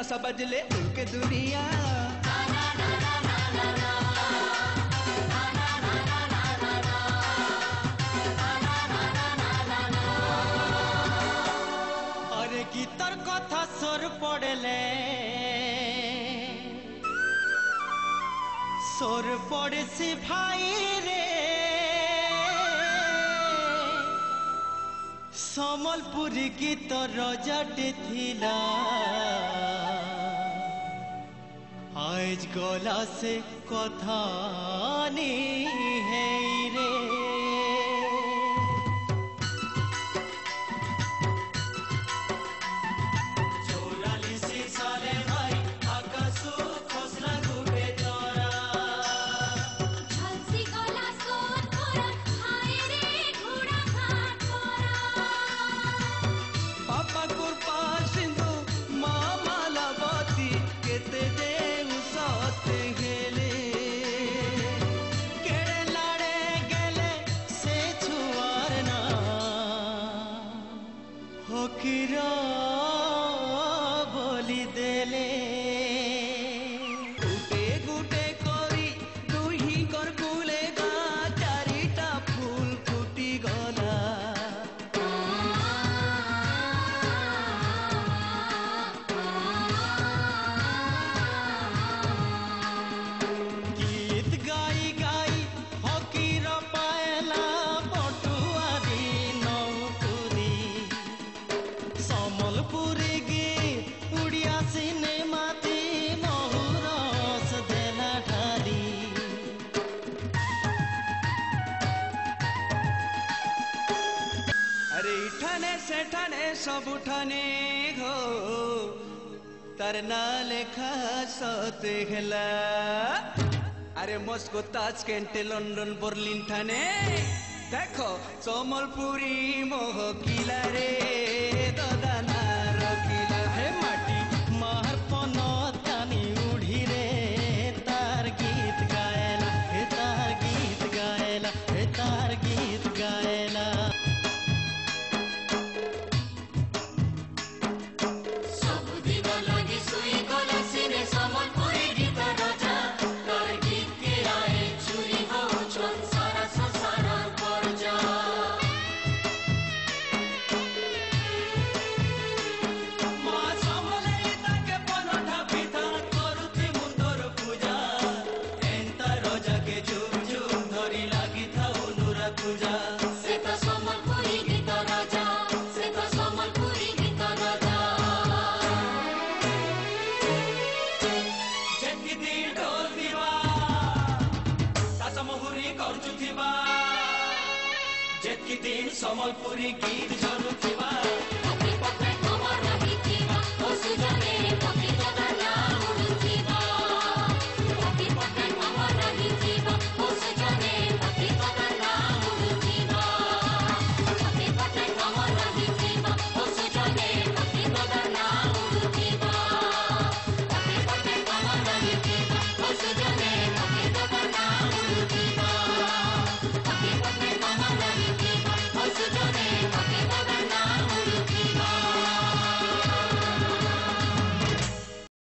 सा बजले के दुनिया। अरे गीतर कथा सोर पड़े सोर पड़े से भाई रे समलपुरी गीत रजाटे थिला आज गला से कथा नहीं है रे। फकीरा बोली देले गुटे गुटे करी दुही कर कुले गा चारिटा फूल फुटी गला। गीत गाई गाई फकीर पायला पटुआरी नौकुरी समलपुरी गीत उड़िया सिनेमा ती महुरस देला ढाली। अरे इठाने सेठाने सब उठाने हो तार ना लेखा सते हेला। अरे मस्को ताशकेंट लंडन बर्लिन ठाने देखो समलपुरी मोह किला रे ददाना रखिला हे माटी मार पनतानी उड़ी रे तार गीत गायला हे तार गीत गायला हे तार गीत गायला। सबुदिन लागि सुई गला सिने समलपुरी गीत रजा तार गीत के आए चुरी हो छन सारा संसार परजा। मां समले ताके पनठा पिठा करुथि मुंदर पूजा एंता रजा के झुम झुम धरी लागी थाउ नुरा पूजा। से तो समलपुरी गीत रजा से तो समलपुरी गीत रजा। जेति दिन ढोल दिवा तासा महुरी करचुथिबा जेति दिन समलपुरी गीत झरुथिबा।